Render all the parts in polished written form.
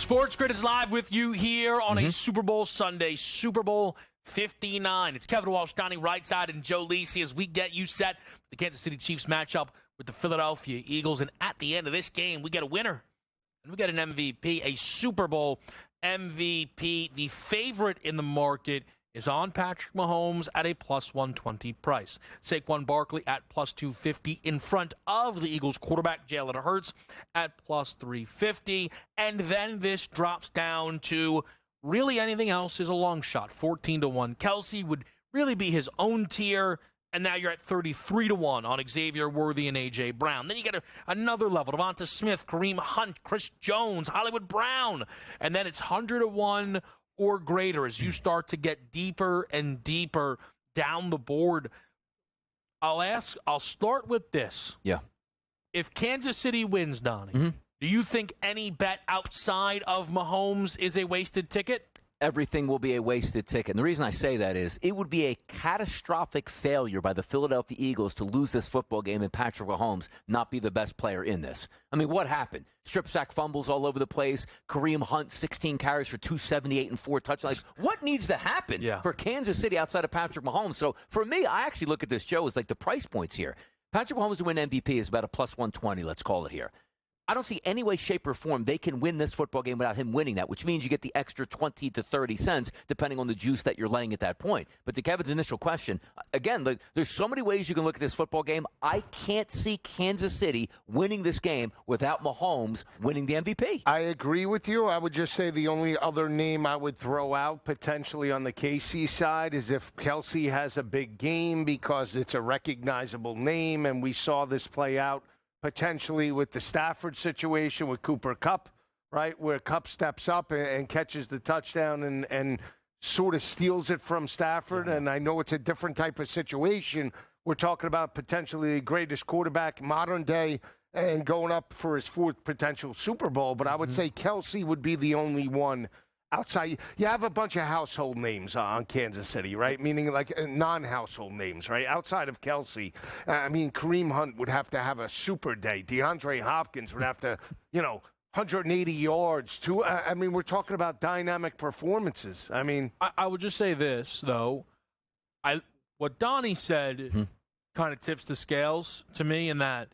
SportsGrid is live with you here on a Super Bowl Sunday, Super Bowl 59. It's Kevin Walsh, Donnie Rightside, and Joe Lisi as we get you set for the Kansas City Chiefs matchup with the Philadelphia Eagles. And at the end of this game, we get a winner. And we get an MVP, a Super Bowl MVP. The favorite in the market is on Patrick Mahomes at a plus 120 price. Saquon Barkley at plus 250 in front of the Eagles quarterback Jalen Hurts at plus 350. And then this drops down to really anything else is a long shot. 14-1. Kelsey would really be his own tier. And now you're at 33-1 on Xavier Worthy and A.J. Brown. Then you get another level. Devonta Smith, Kareem Hunt, Chris Jones, Hollywood Brown. And then it's 100-1 or greater as you start to get deeper and deeper down the board. I'll start with this. Yeah. If Kansas City wins, Donnie, do you think any bet outside of Mahomes is a wasted ticket? Everything will be a wasted ticket. And the reason I say that is it would be a catastrophic failure by the Philadelphia Eagles to lose this football game and Patrick Mahomes not be the best player in this. I mean, what happened? Strip sack fumbles all over the place. Kareem Hunt, 16 carries for 278 and 4 touchdowns. What needs to happen for Kansas City outside of Patrick Mahomes? So for me, I actually look at this, Joe, as like the price points here. Patrick Mahomes to win MVP is about a plus 120, let's call it here. I don't see any way, shape, or form they can win this football game without him winning that, which means you get the extra 20 to 30 cents, depending on the juice that you're laying at that point. But to Kevin's initial question, again, there's so many ways you can look at this football game. I can't see Kansas City winning this game without Mahomes winning the MVP. I agree with you. I would just say the only other name I would throw out potentially on the KC side is if Kelsey has a big game because it's a recognizable name, and we saw this play out potentially with the Stafford situation with Cooper Kupp, right, where Kupp steps up and catches the touchdown and sort of steals it from Stafford. And I know it's a different type of situation. We're talking about potentially the greatest quarterback modern day and going up for his 4th potential Super Bowl. But I would say Kelsey would be the only one outside. You have a bunch of household names on Kansas City, right? Meaning like non-household names, right? Outside of Kelsey, I mean, Kareem Hunt would have to have a super day. DeAndre Hopkins would have to, 180 yards. I mean, we're talking about dynamic performances. I mean, I would just say this, though. What Donnie said kind of tips the scales to me in that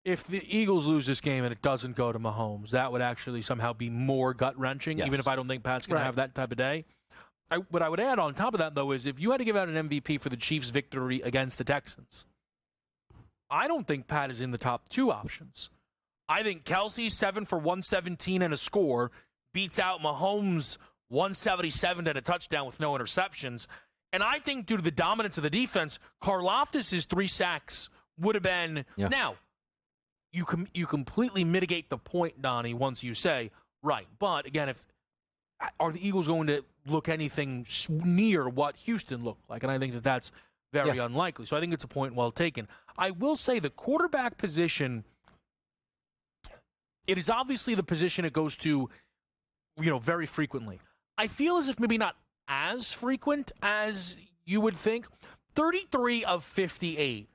if the Eagles lose this game and it doesn't go to Mahomes, that would actually somehow be more gut-wrenching, even if I don't think Pat's going to have that type of day. What I would add on top of that, though, is if you had to give out an MVP for the Chiefs' victory against the Texans, I don't think Pat is in the top 2 options. I think Kelsey, 7 for 117 and a score, beats out Mahomes 177 and a touchdown with no interceptions. And I think due to the dominance of the defense, Karlaftis' 3 sacks would have been... Now, you completely mitigate the point, Donnie, once you say, right. But, again, are the Eagles going to look anything near what Houston looked like? And I think that's very unlikely. So I think it's a point well taken. I will say the quarterback position, it is obviously the position it goes to, very frequently. I feel as if maybe not as frequent as you would think. 33 of 58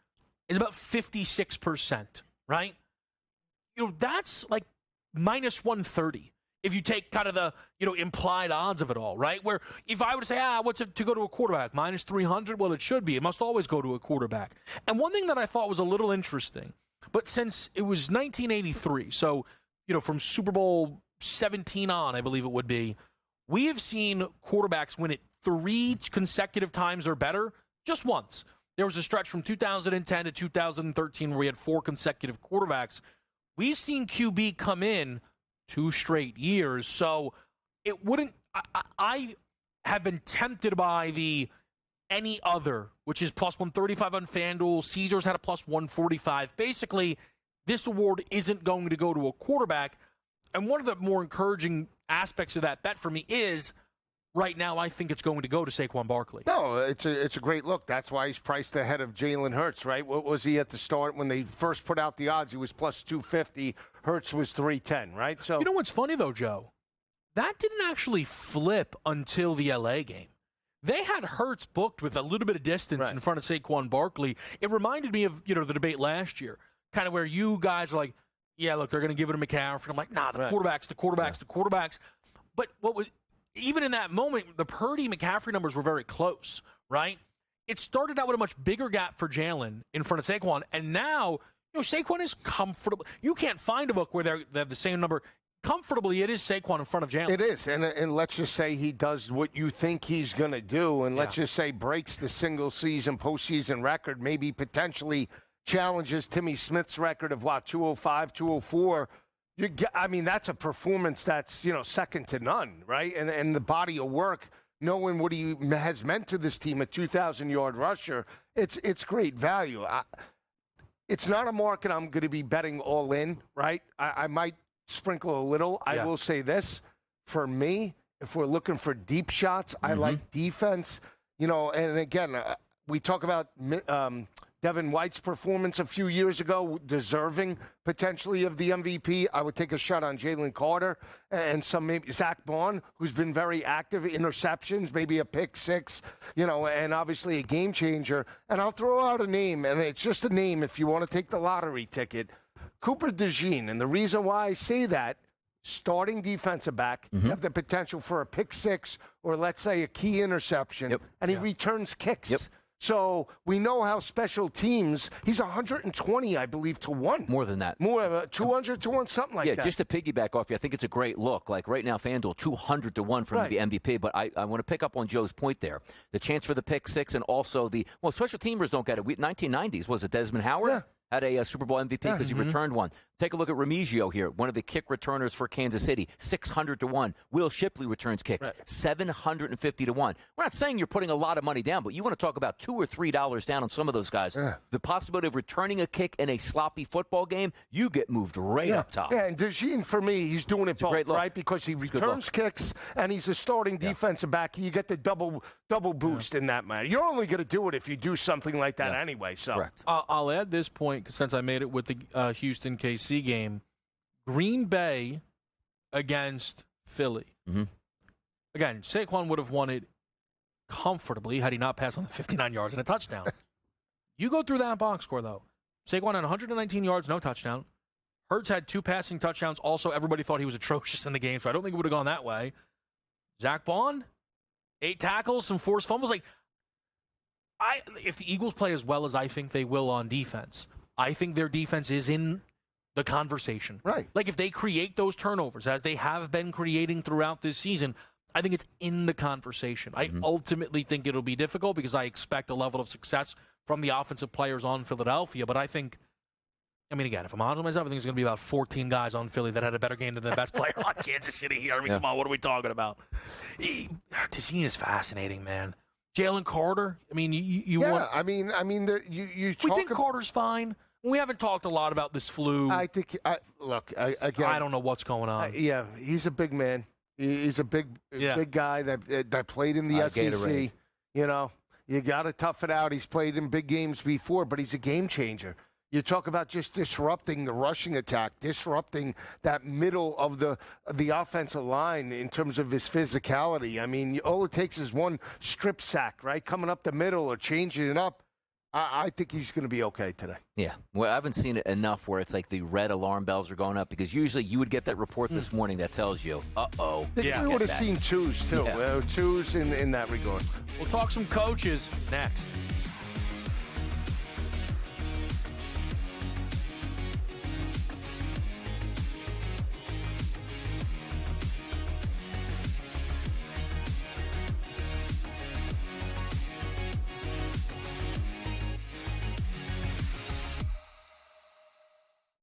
is about 56%, right? That's like minus 130 if you take kind of the, implied odds of it all, right? Where if I were to say, what's it to go to a quarterback? Minus 300? Well, it should be. It must always go to a quarterback. And one thing that I thought was a little interesting, but since it was 1983, so, from Super Bowl 17 on, I believe it would be, we have seen quarterbacks win it 3 consecutive times or better just once. There was a stretch from 2010 to 2013 where we had 4 consecutive quarterbacks. We've seen QB come in 2 straight years, so it wouldn't. I have been tempted by the any other, which is plus 135 on FanDuel. Caesars had a plus 145. Basically, this award isn't going to go to a quarterback. And one of the more encouraging aspects of that bet for me is right now I think it's going to go to Saquon Barkley. No, it's a great look. That's why he's priced ahead of Jalen Hurts, right? What was he at the start when they first put out the odds? He was plus 250. Hurts was 310, right? So you know what's funny, though, Joe? That didn't actually flip until the L.A. game. They had Hurts booked with a little bit of distance in front of Saquon Barkley. It reminded me of, the debate last year, kind of where you guys are like, yeah, look, they're going to give it to McCaffrey. I'm like, nah, the quarterbacks. But even in that moment, the Purdy McCaffrey numbers were very close, right? It started out with a much bigger gap for Jalen in front of Saquon, and now Saquon is comfortable. You can't find a book where they have the same number. Comfortably, it is Saquon in front of Jalen. It is, and let's just say he does what you think he's going to do, and let's just say breaks the single-season, postseason record, maybe potentially challenges Timmy Smith's record of, 205, 204. That's a performance that's, second to none, right? And the body of work, knowing what he has meant to this team, a 2,000-yard rusher, it's great value. It's not a market I'm going to be betting all in, right? I might sprinkle a little. I will say this. For me, if we're looking for deep shots, I like defense. And again, we talk about Devin White's performance a few years ago, deserving potentially of the MVP. I would take a shot on Jalen Carter and maybe Zach Bond, who's been very active, interceptions, maybe a pick six, and obviously a game changer. And I'll throw out a name, and it's just a name if you want to take the lottery ticket. Cooper DeJean, and the reason why I say that, starting defensive back, have the potential for a pick six or let's say a key interception, and he returns kicks. So we know how special teams, he's 120, I believe, to 1. More than that. More, 200 to 1, something like that. Yeah, just to piggyback off you, I think it's a great look. Like right now, FanDuel, 200 to 1 from the MVP. But I want to pick up on Joe's point there. The chance for the pick six and also special teamers don't get it. 1990s, was it Desmond Howard? Yeah. Had a Super Bowl MVP because he returned one. Take a look at Remigio here, one of the kick returners for Kansas City, 600 to 1. Will Shipley returns kicks, 750 to 1. We're not saying you're putting a lot of money down, but you want to talk about $2 or $3 down on some of those guys. The possibility of returning a kick in a sloppy football game, you get moved right up top. Yeah, and DeJean, for me, he's doing it both, right? Because he returns kicks and he's a starting defensive back. You get the double boost in that matter. You're only going to do it if you do something like that anyway. So correct. I'll add this point since I made it with the Houston KC game. Green Bay against Philly. Again, Saquon would have won it comfortably had he not passed on the 59 yards and a touchdown. You go through that box score, though. Saquon had 119 yards, no touchdown. Hurts had 2 passing touchdowns. Also, everybody thought he was atrocious in the game, so I don't think it would have gone that way. Zach Bond, 8 tackles, some forced fumbles. If the Eagles play as well as I think they will on defense, I think their defense is in the conversation. Right. If they create those turnovers, as they have been creating throughout this season, I think it's in the conversation. I ultimately think it'll be difficult because I expect a level of success from the offensive players on Philadelphia. But again, if I'm honest with myself, I think there's going to be about 14 guys on Philly that had a better game than the best player on Kansas City. Come on, what are we talking about? DeJean is fascinating, man. Jalen Carter. You think Carter's fine. We haven't talked a lot about this flu. I think. Again, I don't know what's going on. He's a big man. He's a big guy that played in the SEC. Gatorade. You got to tough it out. He's played in big games before, but he's a game changer. You talk about just disrupting the rushing attack, disrupting that middle of the offensive line in terms of his physicality. All it takes is one strip sack, right, coming up the middle or changing it up. I think he's going to be okay today. Yeah. Well, I haven't seen it enough where it's like the red alarm bells are going up because usually you would get that report this morning that tells you, uh-oh. We would have seen twos, too. Yeah. Twos in that regard. We'll talk some coaches next.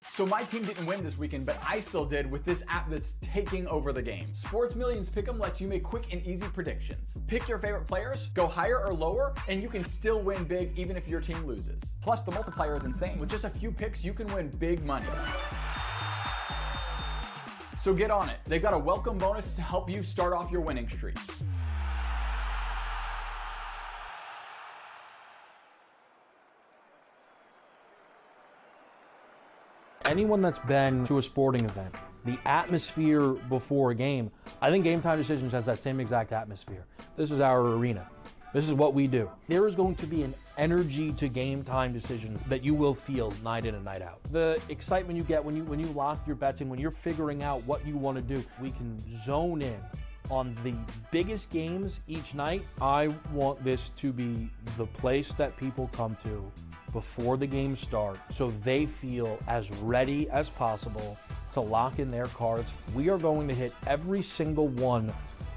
So my team didn't win this weekend, but I still did with this app that's taking over the game. Sports Millions Pick'em lets you make quick and easy predictions. Pick your favorite players, go higher or lower, and you can still win big even if your team loses. Plus, the multiplier is insane. With just a few picks, you can win big money. So get on it. They've got a welcome bonus to help you start off your winning streak. Anyone that's been to a sporting event, the atmosphere before a game, I think Game Time Decisions has that same exact atmosphere. This was our arena. This is what we do. There is going to be an energy to game time decisions that you will feel night in and night out. The excitement you get when you lock your bets in, when you're figuring out what you want to do, we can zone in on the biggest games each night. I want this to be the place that people come to before the games start so they feel as ready as possible to lock in their cards. We are going to hit every single one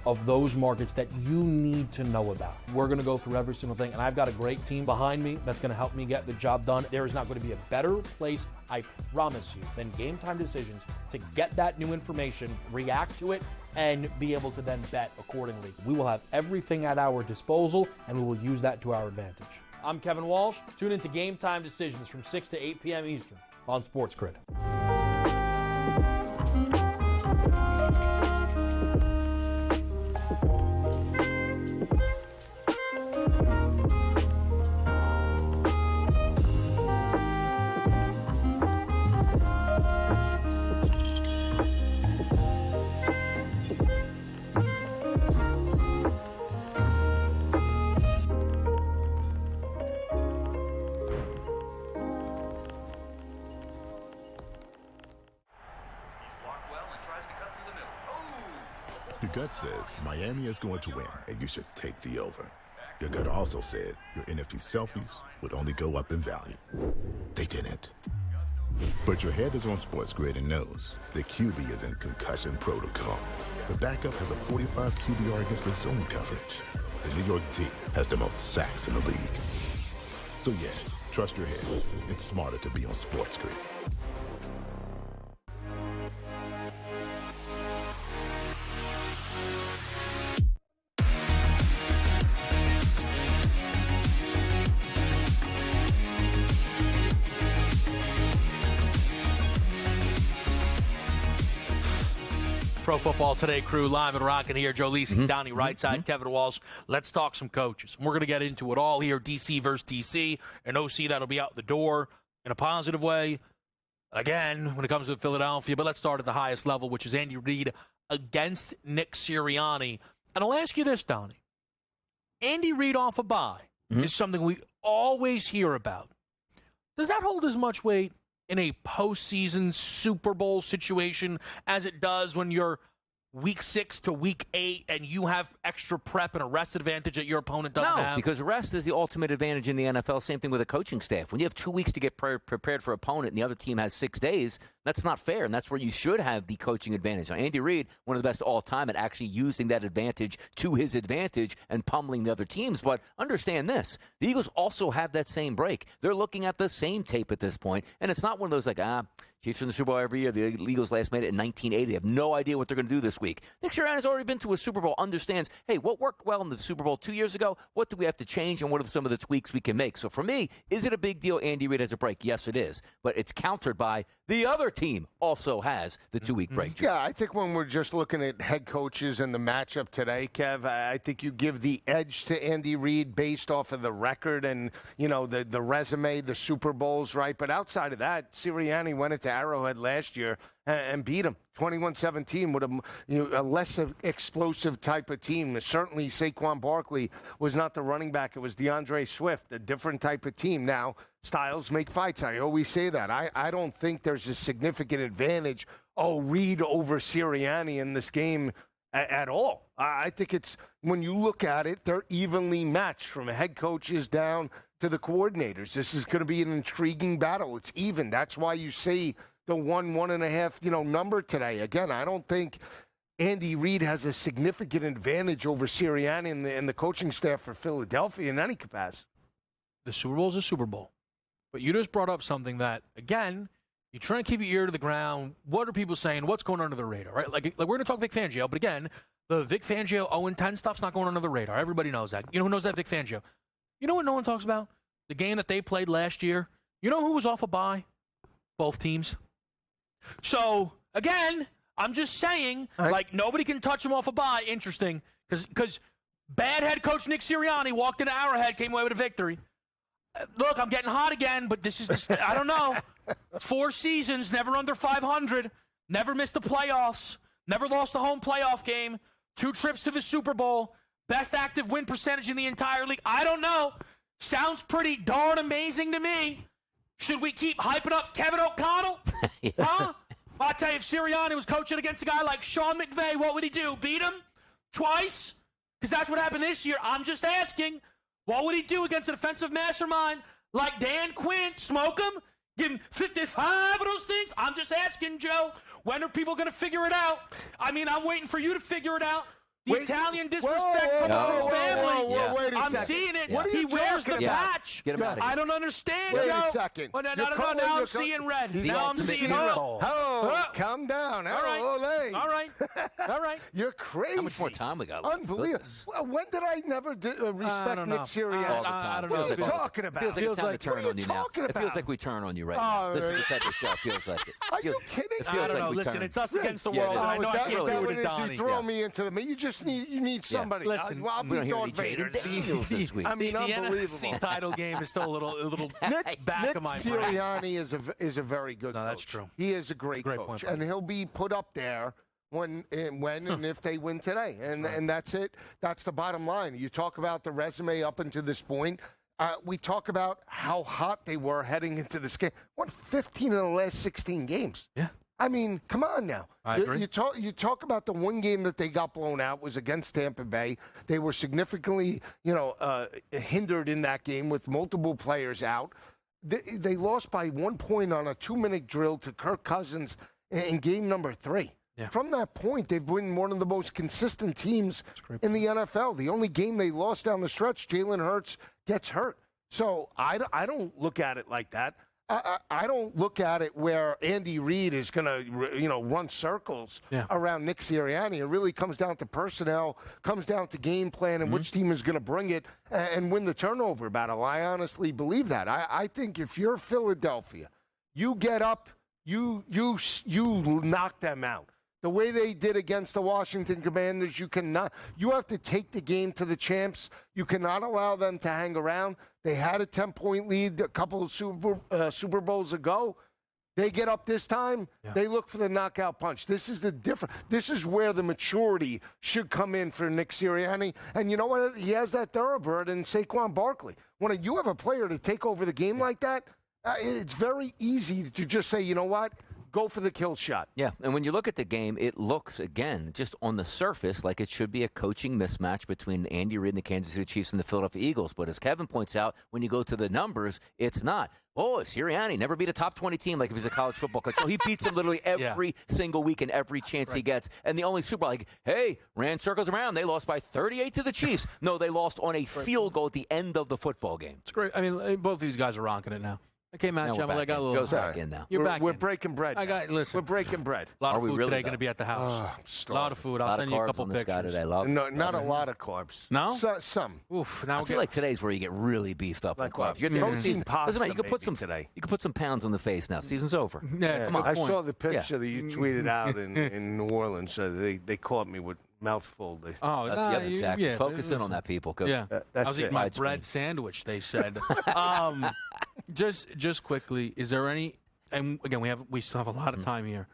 of those markets that you need to know about. We're going to go through every single thing, and I've got a great team behind me that's going to help me get the job done. There is not going to be a better place, I promise you, than Game Time Decisions to get that new information, react to it, and be able to then bet accordingly. We will have everything at our disposal, and we will use that to our advantage. I'm Kevin Walsh. Tune into Game Time Decisions from 6 to 8 p.m. Eastern on SportsGrid. Your gut says Miami is going to win, and you should take the over. Your gut also said your NFT selfies would only go up in value. They didn't. But your head is on SportsGrid and knows the QB is in concussion protocol. The backup has a 45 QBR against the zone coverage. The New York D has the most sacks in the league. So yeah, trust your head. It's smarter to be on SportsGrid. Pro Football Today crew live and rocking here. Joe Lisi, Donnie Rightside, Kevin Walsh. Let's talk some coaches. We're going to get into it all here. DC versus DC. An OC that'll be out the door in a positive way. Again, when it comes to Philadelphia. But let's start at the highest level, which is Andy Reid against Nick Sirianni. And I'll ask you this, Donnie. Andy Reid off a bye is something we always hear about. Does that hold as much weight in a postseason Super Bowl situation as it does when you're week 6 to week 8 and you have extra prep and a rest advantage that your opponent doesn't have? No, because rest is the ultimate advantage in the NFL. Same thing with a coaching staff. When you have 2 weeks to get prepared for opponent and the other team has 6 days, that's not fair, and that's where you should have the coaching advantage. Now, Andy Reid, one of the best all time at actually using that advantage to his advantage and pummeling the other teams. But understand this, the Eagles also have that same break. They're looking at the same tape at this point, and it's not one of those like, Chiefs win the Super Bowl every year. The Eagles last made it in 1980. They have no idea what they're going to do this week. Nick Sirianni's already been to a Super Bowl, understands, hey, what worked well in the Super Bowl 2 years ago? What do we have to change, and what are some of the tweaks we can make? So for me, is it a big deal Andy Reid has a break? Yes, it is. But it's countered by the other team also has the 2-week break. Yeah, I think when we're just looking at head coaches and the matchup today, Kev, I think you give the edge to Andy Reid based off of the record and, the resume, the Super Bowls, right? But outside of that, Sirianni went into Arrowhead last year and beat him 21-17 with a less explosive type of team. Certainly Saquon Barkley was not the running back. It was DeAndre Swift, a different type of team. Now, styles make fights. I always say that. I don't think there's a significant advantage, Reid over Sirianni in this game at all. I think it's, when you look at it, they're evenly matched from head coaches down to the coordinators. This is going to be an intriguing battle. It's even. That's why you see the 1.5, number today. Again, I don't think Andy Reid has a significant advantage over Sirianni and the coaching staff for Philadelphia in any capacity. The Super Bowl is a Super Bowl. But you just brought up something that, again, you're trying to keep your ear to the ground. What are people saying? What's going under the radar, right? Like we're going to talk Vic Fangio, but again, the Vic Fangio 0-10 stuff's not going under the radar. Everybody knows that. You know who knows that? Vic Fangio. You know what no one talks about? The game that they played last year. You know who was off a bye? Both teams. So, again, I'm just saying, nobody can touch him off a bye. Interesting. Because bad head coach Nick Sirianni walked into Arrowhead, came away with a victory. Look, I'm getting hot again, but this is, I don't know. 4 seasons, never under 500, never missed the playoffs, never lost a home playoff game, 2 trips to the Super Bowl, Best active win percentage in the entire league. I don't know. Sounds pretty darn amazing to me. Should we keep hyping up Kevin O'Connell? Yeah. Huh? I'll tell you, if Sirianni was coaching against a guy like Sean McVay, what would he do? Beat him? Twice? Because that's what happened this year. I'm just asking, what would he do against an offensive mastermind like Dan Quinn? Smoke him? Give him 55 of those things? I'm just asking, Joe. When are people going to figure it out? I mean, I'm waiting for you to figure it out. The Italian disrespect from the whole family. Wait a I'm second. seeing it. What are you He wears the talking about? patch. Get him out of here. I don't understand, Wait Joe. a second. Oh, no, You're now I'm seeing red. Now I'm seeing red. Calm down. All right. All right. All right. You're crazy. How much more time we got left? Unbelievable. Goodness. Well, when did I never respect don't Nick know. Sirianni? I don't What know. are you talking about? Feels like it's time to turn what are on you you now. talking It feels about? like we turn on you right Oh, now. This is the type of show. It feels like it. Are you kidding? It I feels don't like know. we Listen, turn. it's us against the Yeah, world. it is. I know I can't is do that it what as it is? Donnie. You throw me into the you just need somebody. Listen, I'll We be don't hear Darth any Vader. Jaden Daniels this week. I mean, The unbelievable. NFC title game is still a little Nick back of my brain. Sirianni is a very good coach. No, that's true. He is a great Great coach, point, and he'll be put up there when and if they win today, and that's it. That's the bottom line. You talk about the resume up until this point. We talk about how hot they were heading into this game. Won 15 of the last 16 games. Yeah. I mean, come on now. I agree. You talk about the one game that they got blown out was against Tampa Bay. They were significantly, hindered in that game with multiple players out. They lost by 1 point on a 2-minute drill to Kirk Cousins in game number 3. Yeah. From that point, they've been one of the most consistent teams in the NFL. The only game they lost down the stretch, Jalen Hurts gets hurt. So I don't look at it like that. I don't look at it where Andy Reid is going to, run circles around Nick Sirianni. It really comes down to personnel, comes down to game plan, and which team is going to bring it and win the turnover battle. I honestly believe that. I think if you're Philadelphia, you get up, you knock them out. The way they did against the Washington Commanders, you have to take the game to the champs. You cannot allow them to hang around. They had a 10-point lead a couple of Super Bowls ago. They get up this time, they look for the knockout punch. This is the difference. This is where the maturity should come in for Nick Sirianni. And you know what? He has that thoroughbred in Saquon Barkley. When you have a player to take over the game like that, it's very easy to just say, you know what? Go for the kill shot. Yeah, and when you look at the game, it looks, again, just on the surface like it should be a coaching mismatch between Andy Reid and the Kansas City Chiefs and the Philadelphia Eagles. But as Kevin points out, when you go to the numbers, it's not. Oh, Sirianni never beat a top 20 team like if he's a college football coach. No, he beats them literally every single week and every chance he gets. And the only Super Bowl, ran circles around. They lost by 38 to the Chiefs. No, they lost on a field goal at the end of the football game. It's great. I mean, both of these guys are rocking it now. Okay, Matt Shamel, I got a little. Joe's back in now. We're breaking bread. We're breaking bread. A lot of Are we food really, today though? going to be at the house. Oh, a lot of food. I'll send you a couple on this guy pictures. today. No, not a lot of carbs. No? Some. Oof, now I feel like today's where you get really beefed up Like on what? carbs. You're at the Protein season. pasta Listen, man, you could put maybe some today. You could put some pounds on the face now. Season's over. Yeah, Come on. I saw the picture that you tweeted out in New Orleans. They caught me with mouthful. Exactly. Focus in on that, people. Go. Yeah, I was eating my Widescreen. bread sandwich. They said. Just quickly, is there any? And again, we still have a lot of time here.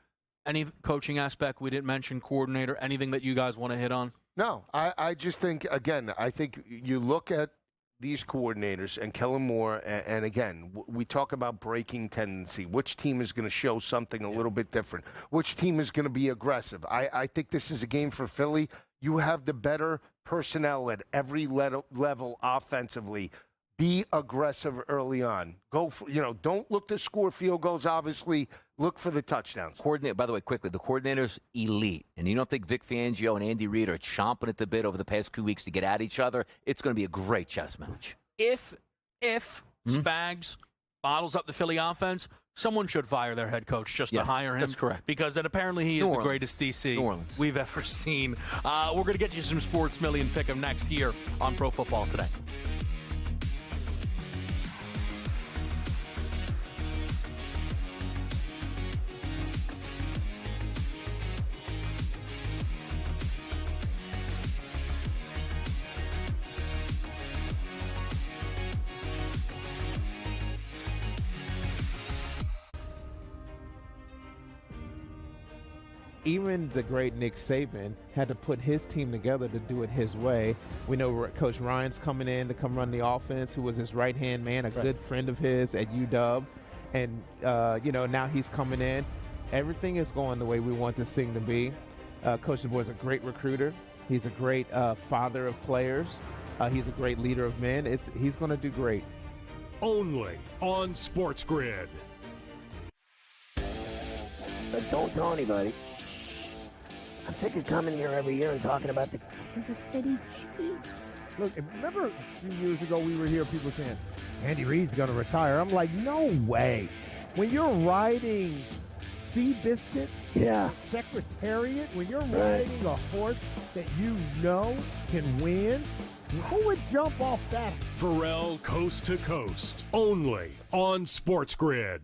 Any coaching aspect we didn't mention? Coordinator? Anything that you guys want to hit on? No, I just think, again, you look at these coordinators and Kellen Moore, and again, we talk about breaking tendency. Which team is going to show something a little bit different? Which team is going to be aggressive? I think this is a game for Philly. You have the better personnel at every level offensively. Be aggressive early on. Go for, don't look to score field goals, obviously. Look for the touchdowns. By the way, quickly, the coordinator's elite. And you don't think Vic Fangio and Andy Reid are chomping at the bit over the past 2 weeks to get at each other? It's going to be a great chess match. If Spags bottles up the Philly offense, someone should fire their head coach just to hire him. That's correct. Because then apparently he is the greatest DC we've ever seen. We're going to get you some Sports Million Pick'em next year on Pro Football Today. even the great Nick Saban had to put his team together to do it his way. We know Coach Ryan's coming in to come run the offense, who was his right-hand man, a good friend of his at UW. And, now he's coming in. Everything is going the way we want this thing to be. Coach DeBoer is a great recruiter. He's a great father of players. He's a great leader of men. He's going to do great. Only on SportsGrid. But don't tell anybody. I'm sick of coming here every year and talking about the Kansas City Chiefs. Look, remember a few years ago we were here, people saying, Andy Reid's going to retire. I'm like, no way. When you're riding Seabiscuit, Secretariat, when you're riding a horse that you know can win, who would jump off that? Pharrell Coast to Coast. Only on SportsGrid.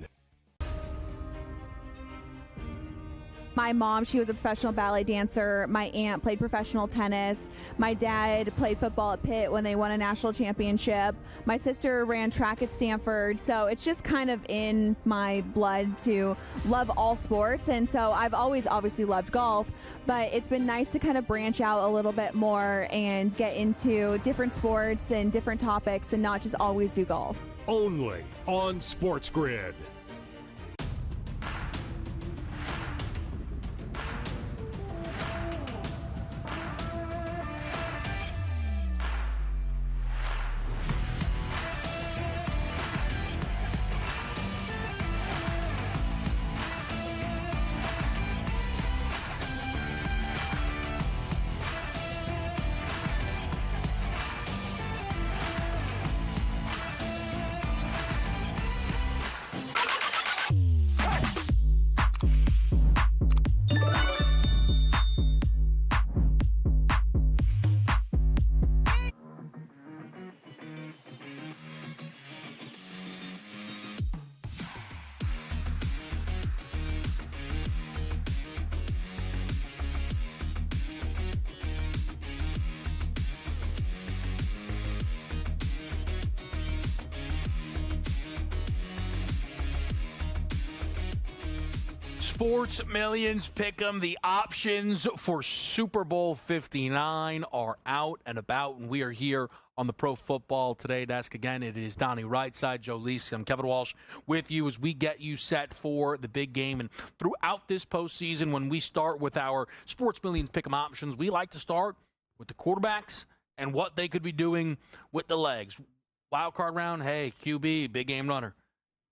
My mom, she was a professional ballet dancer. My aunt played professional tennis. My dad played football at Pitt when they won a national championship. My sister ran track at Stanford. So it's just kind of in my blood to love all sports. And so I've always obviously loved golf, but it's been nice to kind of branch out a little bit more and get into different sports and different topics and not just always do golf. Only on SportsGrid. Sports Millions Pick'em. The options for Super Bowl 59 are out and about, and we are here on the Pro Football Today desk. Again, it is Donnie Rightside, Joe Lisi. I'm Kevin Walsh with you as we get you set for the big game. And throughout this postseason, when we start with our Sports Millions Pick'em options, we like to start with the quarterbacks and what they could be doing with the legs. Wild card round, hey, QB, big game runner.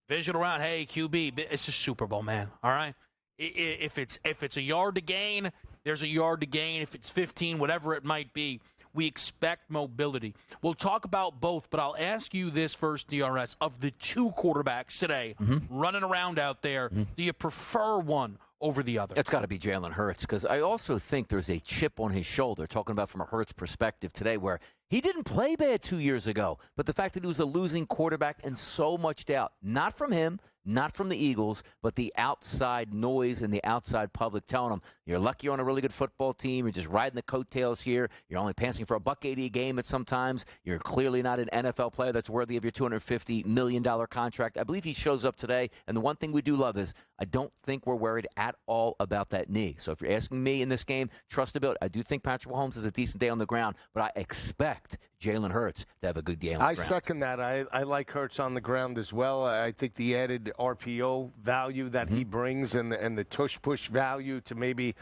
Divisional round, hey, QB, it's a Super Bowl, man, all right? If it's a yard to gain, there's a yard to gain. If it's 15, whatever it might be, we expect mobility. We'll talk about both, but I'll ask you this first, DRS. Of the two quarterbacks today running around out there, do you prefer one over the other? It's got to be Jalen Hurts, because I also think there's a chip on his shoulder, talking about from a Hurts perspective today, where he didn't play bad 2 years ago, but the fact that he was a losing quarterback and so much doubt, not from him, not from the Eagles, but the outside noise and the outside public telling him, you're lucky you're on a really good football team, you're just riding the coattails here, you're only passing for $180 a game at sometimes, you're clearly not an NFL player that's worthy of your $250 million contract. I believe he shows up today, and the one thing we do love is I don't think we're worried at all about that knee. So if you're asking me in this game, trust the build. I do think Patrick Mahomes has a decent day on the ground, but I expect Jalen Hurts to have a good game on the ground. I second that. I like Hurts on the ground as well. I think the added RPO value that he brings and the tush-push value to maybe,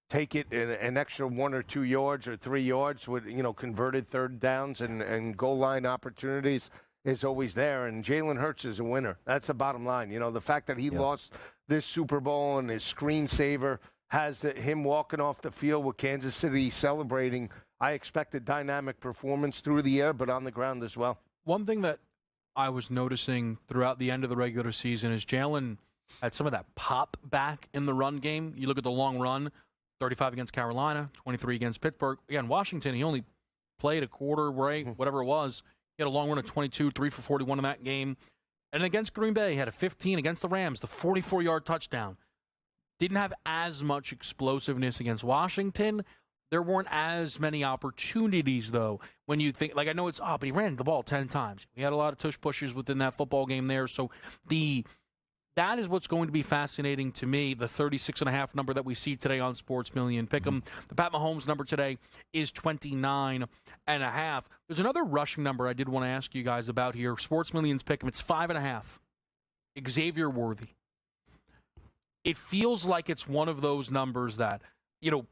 take it an extra 1 or 2 yards or 3 yards with, converted third downs and goal line opportunities is always there. And Jalen Hurts is a winner. That's the bottom line. The fact that he lost this Super Bowl and his screensaver has him walking off the field with Kansas City celebrating. I expect a dynamic performance through the air, but on the ground as well. One thing that I was noticing throughout the end of the regular season is Jalen had some of that pop back in the run game. You look at the long run, 35 against Carolina, 23 against Pittsburgh. Again, Washington, he only played a quarter, right, whatever it was. He had a long run of 22, 3 for 41 in that game. And against Green Bay, he had a 15 against the Rams, the 44-yard touchdown. Didn't have as much explosiveness against Washington. There weren't as many opportunities, though, when you think, I know but he ran the ball 10 times. We had a lot of tush pushes within that football game there. So the That is what's going to be fascinating to me, the 36.5 number that we see today on Sports Million Pick'em. The Pat Mahomes number today is 29.5. There's another rushing number I did want to ask you guys about here. Sports Million's Pick'em, it's 5.5. Xavier Worthy. It feels like it's one of those numbers that,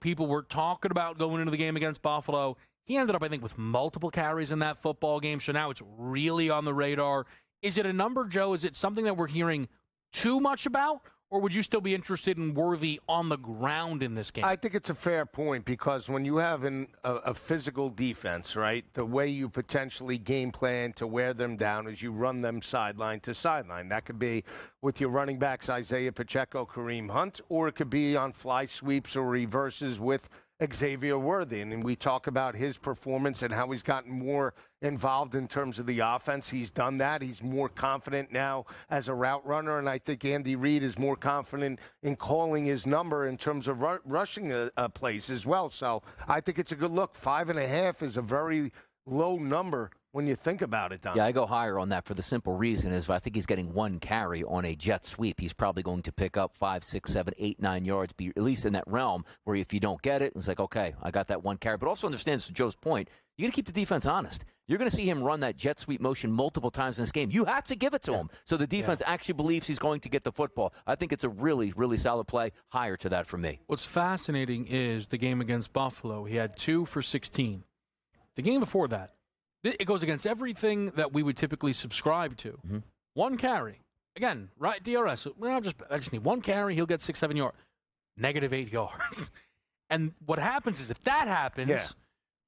people were talking about going into the game against Buffalo. He ended up, I think, with multiple carries in that football game, so now it's really on the radar. Is it a number, Joe? Is it something that we're hearing too much about, or would you still be interested in Worthy on the ground in this game? I think it's a fair point because when you have a physical defense, right, the way you potentially game plan to wear them down is you run them sideline to sideline. That could be with your running backs, Isaiah Pacheco, Kareem Hunt, or it could be on fly sweeps or reverses with Xavier Worthy. And we talk about his performance and how he's gotten more involved in terms of the offense. He's done that. He's more confident now as a route runner, and I think Andy Reid is more confident in calling his number in terms of rushing plays as well. So I think it's a good look. 5.5 is a very low number when you think about it, Don. Yeah, I go higher on that for the simple reason is I think he's getting one carry on a jet sweep. He's probably going to pick up 5, 6, 7, 8, 9 yards, be at least in that realm where if you don't get it, it's like, okay, I got that one carry. But also understand, to Joe's point, you got to keep the defense honest. You're going to see him run that jet sweep motion multiple times in this game. You have to give it to him so the defense actually believes he's going to get the football. I think it's a really, really solid play. Higher to that for me. What's fascinating is the game against Buffalo. He had 2 for 16. The game before that, it goes against everything that we would typically subscribe to. Mm-hmm. One carry. Again, right, DRS. I just need one carry. He'll get 6, 7 yards. -8 yards. And what happens is if that happens,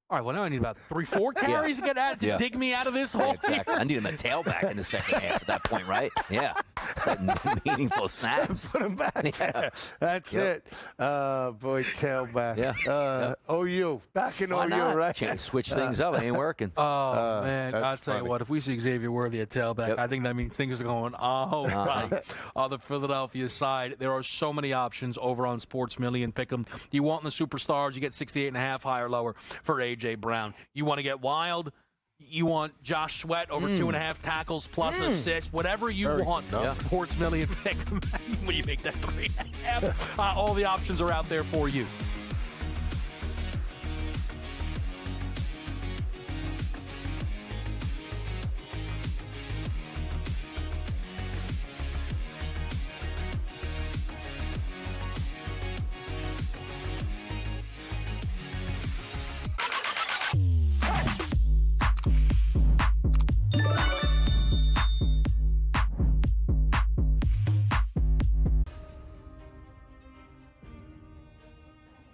all right, well, now I need about 3, 4 carries to get to dig me out of this hole. Exactly. I need him a tailback in the second half at that point, right? Yeah. Meaningful snaps. Put him back. Yeah. That's it. Boy, tailback. Yeah. OU. Back in Why OU, not? right? Switch things up. It ain't working. Oh, man. I'll tell funny. you what. If we see Xavier Worthy at tailback, I think that means things are going right on the Philadelphia side. There are so many options over on Sports Million. Pick them. You want the superstars, you get 68.5, high or lower for A.J. Brown. You want to get wild, you want Josh Sweat over 2.5 tackles plus assists, whatever you want. Sports Million pick. When you make that 3.5, all the options are out there for you.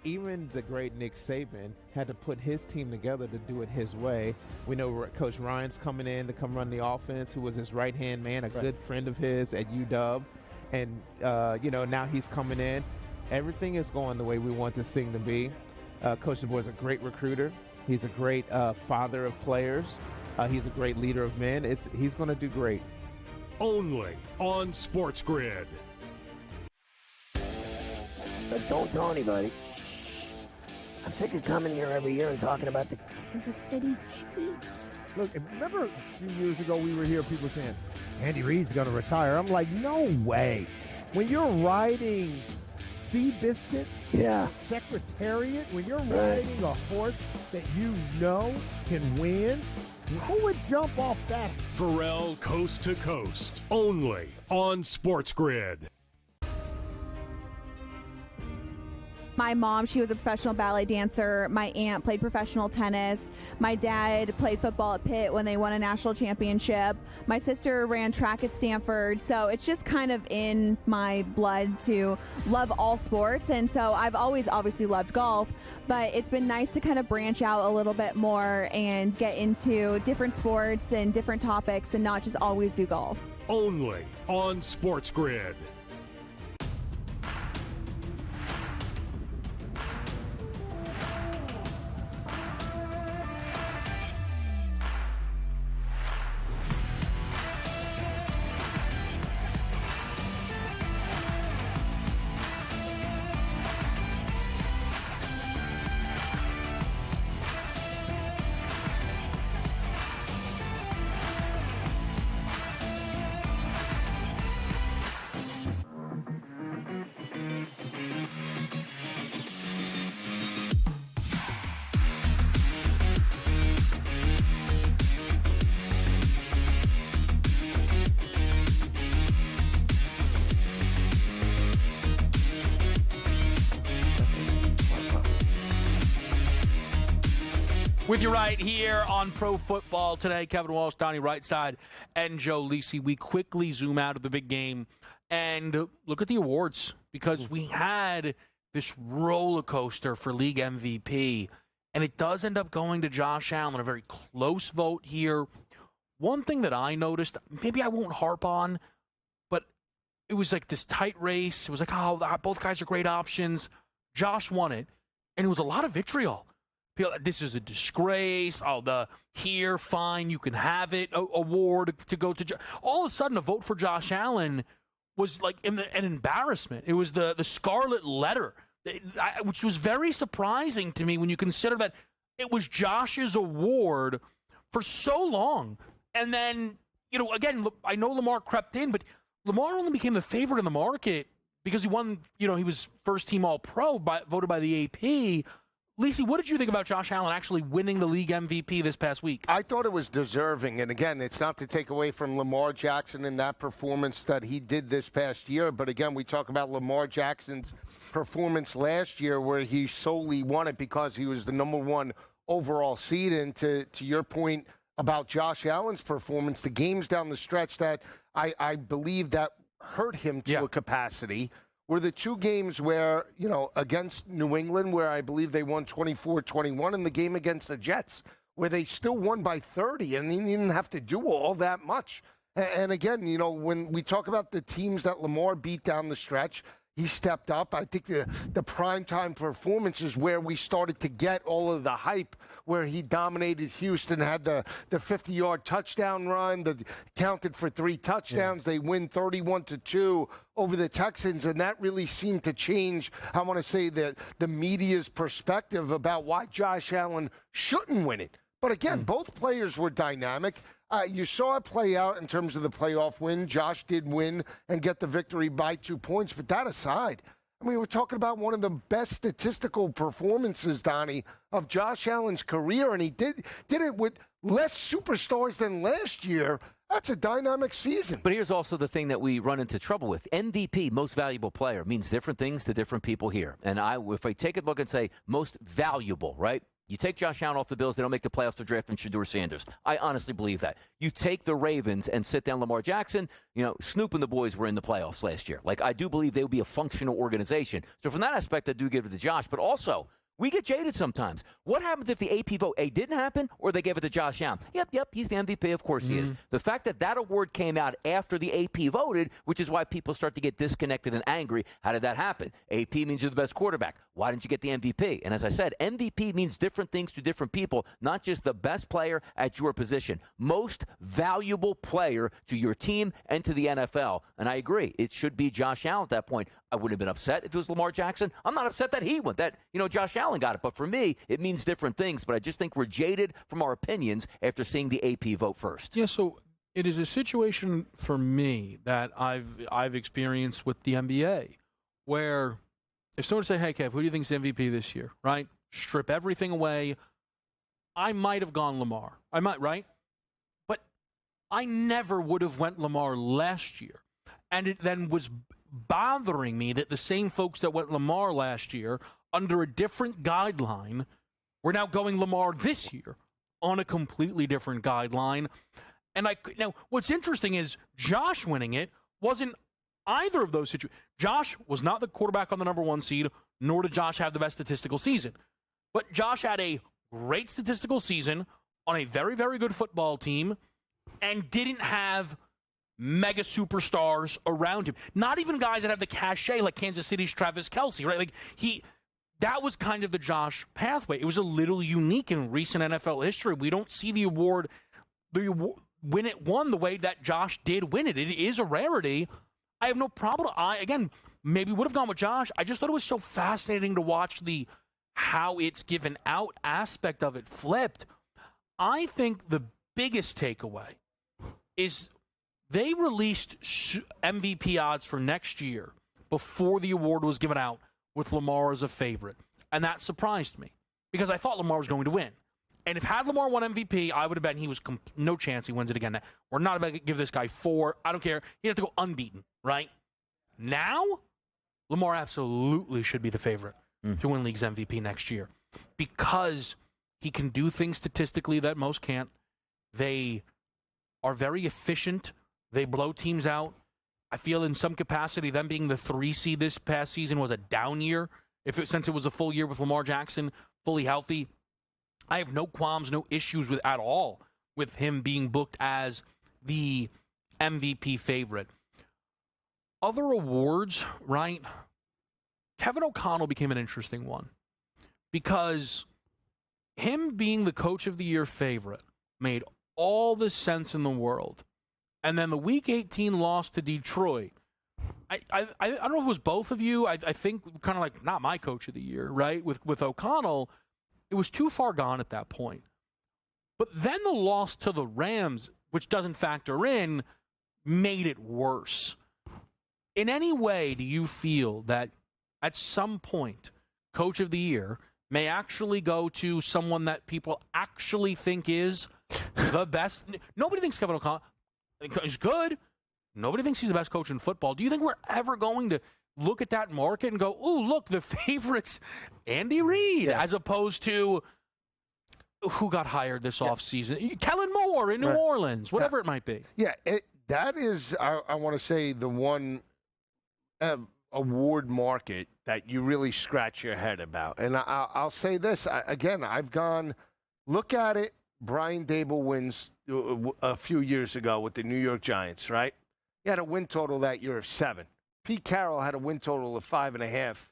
Even the great Nick Saban had to put his team together to do it his way. We know Coach Ryan's coming in to come run the offense, who was his right-hand man, a good friend of his at UW. And, now he's coming in. Everything is going the way we want this thing to be. Coach DeBoer is a great recruiter. He's a great father of players. He's a great leader of men. He's going to do great. Only on SportsGrid. But don't tell anybody. I'm sick of coming here every year and talking about the Kansas City Chiefs. Look, remember a few years ago we were here, people saying, Andy Reid's going to retire. I'm like, no way. When you're riding Seabiscuit, Secretariat, when you're riding a horse that you know can win, who would jump off that? Pharrell Coast to Coast. Only on SportsGrid. My mom, she was a professional ballet dancer. My aunt played professional tennis. My dad played football at Pitt when they won a national championship. My sister ran track at Stanford. So it's just kind of in my blood to love all sports. And so I've always obviously loved golf, but it's been nice to kind of branch out a little bit more and get into different sports and different topics and not just always do golf. Only on SportsGrid. With you right here on Pro Football Today, Kevin Walsh, Donnie Rightside, and Joe Lisi. We quickly zoom out of the big game and look at the awards because we had this roller coaster for league MVP, and it does end up going to Josh Allen, a very close vote here. One thing that I noticed, maybe I won't harp on, but it was like this tight race. It was like, oh, both guys are great options. Josh won it, and it was a lot of vitriol. This is a disgrace. Oh, fine, you can have it award to go to. All of a sudden, a vote for Josh Allen was like an embarrassment. It was the scarlet letter, which was very surprising to me when you consider that it was Josh's award for so long. And then, again, I know Lamar crept in, but Lamar only became the favorite in the market because he won, he was first team All-Pro, voted by the AP. Lisi, what did you think about Josh Allen actually winning the league MVP this past week? I thought it was deserving. And again, it's not to take away from Lamar Jackson in that performance that he did this past year. But again, we talk about Lamar Jackson's performance last year where he solely won it because he was the number one overall seed. And to your point about Josh Allen's performance, the games down the stretch that I believe that hurt him to a capacity were the two games where, against New England, where I believe they won 24-21, and the game against the Jets, where they still won by 30, and he didn't have to do all that much. And again, when we talk about the teams that Lamar beat down the stretch, he stepped up. I think the primetime performance is where we started to get all of the hype, where he dominated Houston, had the 50-yard touchdown run, that counted for 3 touchdowns. Yeah. They win 31-2 over the Texans, and that really seemed to change, I want to say, the media's perspective about why Josh Allen shouldn't win it. But again, both players were dynamic. You saw it play out in terms of the playoff win. Josh did win and get the victory by 2 points. But that aside, we're talking about one of the best statistical performances, Donnie, of Josh Allen's career. And he did it with less superstars than last year. That's a dynamic season. But here's also the thing that we run into trouble with. MVP, most valuable player, means different things to different people here. And if I take a look and say most valuable, right? You take Josh Allen off the Bills, they don't make the playoffs to draft Shedeur Sanders. I honestly believe that. You take the Ravens and sit down Lamar Jackson, Snoop and the boys were in the playoffs last year. I do believe they would be a functional organization. So from that aspect, I do give it to Josh. But also, we get jaded sometimes. What happens if the AP vote A didn't happen or they gave it to Josh Allen? Yep, he's the MVP. Of course he is. The fact that award came out after the AP voted, which is why people start to get disconnected and angry. How did that happen? AP means you're the best quarterback. Why didn't you get the MVP? And as I said, MVP means different things to different people, not just the best player at your position. Most valuable player to your team and to the NFL. And I agree. It should be Josh Allen at that point. I wouldn't have been upset if it was Lamar Jackson. I'm not upset that he won. Josh Allen got it. But for me, it means different things. But I just think we're jaded from our opinions after seeing the AP vote first. Yeah, so it is a situation for me that I've experienced with the NBA where if someone say, hey, Kev, who do you think's MVP this year, right? Strip everything away. I might have gone Lamar. I might, right? But I never would have went Lamar last year. And it then was bothering me that the same folks that went Lamar last year under a different guideline were now going Lamar this year on a completely different guideline. And now what's interesting is Josh winning it wasn't either of those situations. Josh was not the quarterback on the number 1 seed, nor did Josh have the best statistical season. But Josh had a great statistical season on a very, very good football team and didn't have mega superstars around him. Not even guys that have the cachet like Kansas City's Travis Kelce, right? That was kind of the Josh pathway. It was a little unique in recent NFL history. We don't see the award when it won the way that Josh did win it. It is a rarity. I have no problem. Again, maybe would have gone with Josh. I just thought it was so fascinating to watch how it's given out aspect of it flipped. I think the biggest takeaway is they released MVP odds for next year before the award was given out with Lamar as a favorite. And that surprised me because I thought Lamar was going to win. And if had Lamar won MVP, I would have bet he was no chance he wins it again. We're not about to give this guy 4. I don't care. He'd have to go unbeaten, right? Now, Lamar absolutely should be the favorite to win league's MVP next year because He can do things statistically that most can't. They are very efficient. They blow teams out. I feel in some capacity, them being the 3 seed this past season was a down year. Since it was a full year with Lamar Jackson fully healthy, I have no qualms, no issues with at all with him being booked as the MVP favorite. Other awards, right? Kevin O'Connell became an interesting one because him being the Coach of the Year favorite made all the sense in the world. And then the Week 18 loss to Detroit. I don't know if it was both of you. I think kind of like not my Coach of the Year, right? With O'Connell, it was too far gone at that point. But then the loss to the Rams, which doesn't factor in, made it worse. In any way, do you feel that at some point, Coach of the Year may actually go to someone that people actually think is the best? Nobody thinks Kevin O'Connell is good. Nobody thinks he's the best coach in football. Do you think we're ever going to look at that market and go, "Ooh, look, the favorite's Andy Reid," as opposed to who got hired this offseason? Kellen Moore in New Orleans, whatever it might be. Yeah, that is, I want to say, the one award market that you really scratch your head about. And I'll say this, again, I've gone, look at it, Brian Dable wins a few years ago with the New York Giants, right? He had a win total that year of 7. Pete Carroll had a win total of 5.5.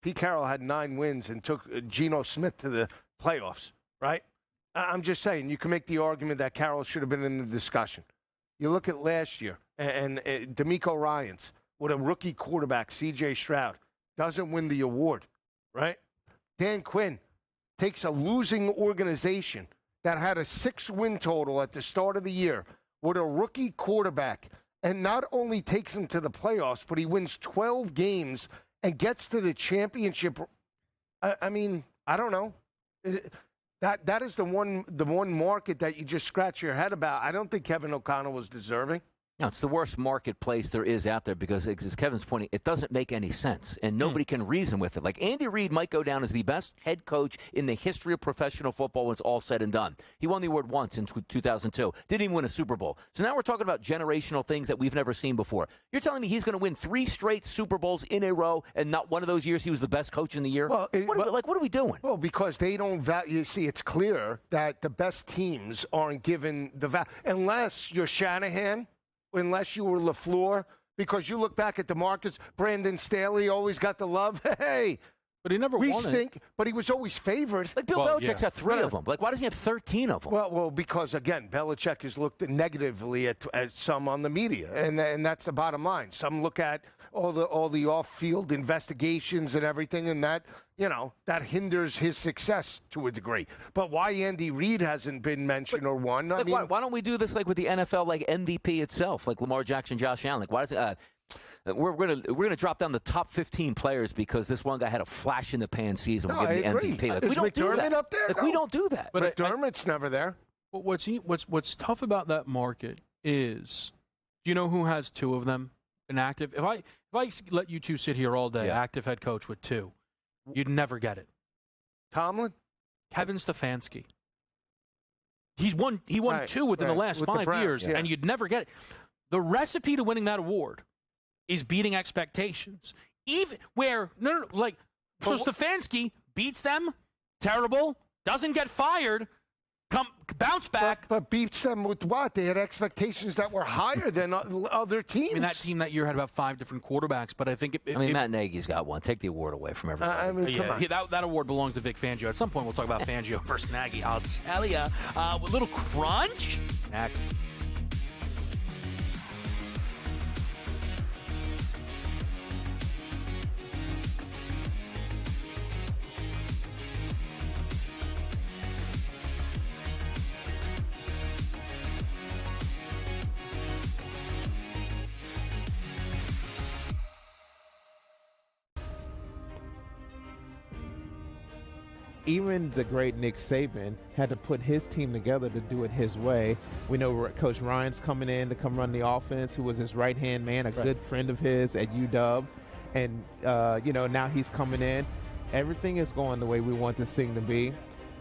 Pete Carroll had 9 wins and took Geno Smith to the playoffs, right? I'm just saying, you can make the argument that Carroll should have been in the discussion. You look at last year, and D'Amico Ryans, with a rookie quarterback, C.J. Stroud, doesn't win the award, right? Dan Quinn takes a losing organization that had a 6-win total at the start of the year with a rookie quarterback and not only takes him to the playoffs, but he wins 12 games and gets to the championship. I mean, I don't know. That is the one market that you just scratch your head about. I don't think Kevin O'Connell was deserving. No, it's the worst marketplace there is out there because, as Kevin's pointing, it doesn't make any sense, and nobody can reason with it. Like, Andy Reid might go down as the best head coach in the history of professional football when it's all said and done. He won the award once in 2002. Didn't even win a Super Bowl. So now we're talking about generational things that we've never seen before. You're telling me he's going to win 3 straight Super Bowls in a row, and not one of those years he was the best coach in the year? Well, what are we doing? Well, because they don't value. See, it's clear that the best teams aren't given the value unless you're Shanahan. Unless you were LaFleur, because you look back at the markets, Brandon Staley always got the love. Hey, but he never won it. But he was always favored. Like Bill Belichick's got 3 of them. Like, why doesn't he have 13 of them? Well, because again, Belichick has looked negatively at some on the media, and that's the bottom line. Some look at all the off-field investigations and everything, and that hinders his success to a degree. But why Andy Reid hasn't been mentioned or won? Why don't we do this like with the NFL, like MVP itself, like Lamar Jackson, Josh Allen? Like, why does it? We're gonna drop down the top 15 players because this one guy had a flash in the pan season. We're giving the MVP. Like, we don't do that. Up there? Like, we don't do that. But McDermott's never there. But what's tough about that market is, do you know who has 2 of them inactive? If I let you two sit here all day, active head coach with 2, you'd never get it. Tomlin? Kevin Stefanski. He won 2 within the last 5 years, and you'd never get it. The recipe to winning that award is beating expectations. Even where Stefanski beats them, terrible, doesn't get fired, bounce back. But beats them with what? They had expectations that were higher than other teams. I mean, that team that year had about 5 different quarterbacks, but I think Matt Nagy's got one. Take the award away from everybody. Come on. That award belongs to Vic Fangio. At some point, we'll talk about Fangio versus Nagy. I'll tell you. A little crunch next. Even the great Nick Saban had to put his team together to do it his way. We know Coach Ryan's coming in to come run the offense, who was his right-hand man, a good friend of his at UW. And, now he's coming in. Everything is going the way we want this thing to be.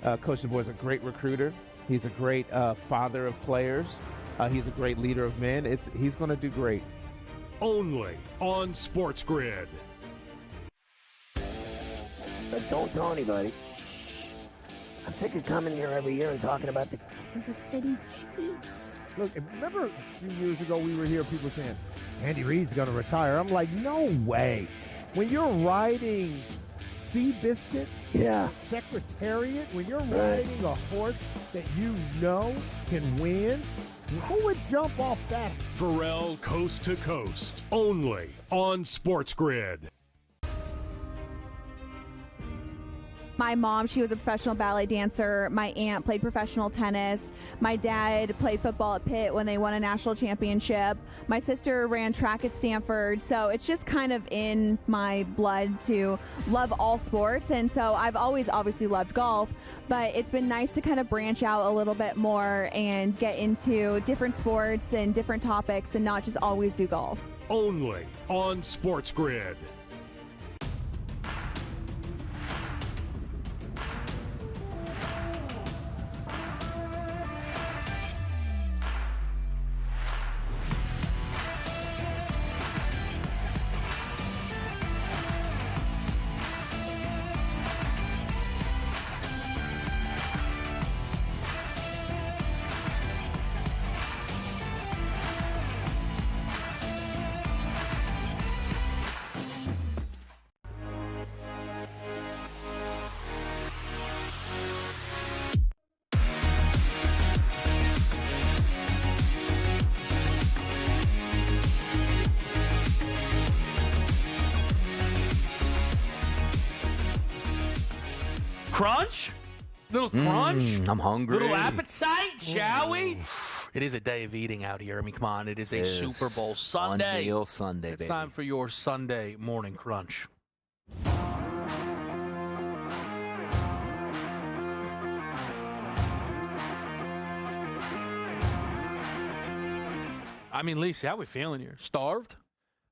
Coach DeBoer is a great recruiter. He's a great father of players. He's a great leader of men. He's going to do great. Only on SportsGrid. But don't tell anybody. I'm sick of coming here every year and talking about the Kansas City Chiefs. Look, remember a few years ago we were here, people saying, Andy Reid's going to retire. I'm like, no way. When you're riding Seabiscuit, Secretariat, when you're riding a horse that you know can win, who would jump off that? Pharrell Coast to Coast. Only on SportsGrid. My mom, she was a professional ballet dancer. My aunt played professional tennis. My dad played football at Pitt when they won a national championship. My sister ran track at Stanford. So it's just kind of in my blood to love all sports. And so I've always obviously loved golf, but it's been nice to kind of branch out a little bit more and get into different sports and different topics and not just always do golf. Only on SportsGrid. Crunch? Little crunch? I'm hungry. Little appetite, shall we? It is a day of eating out here. I mean, come on. It is a Super Bowl Sunday. One meal Sunday, It's baby. time for your Sunday morning crunch. I mean, Lisa, how we feeling here? Starved?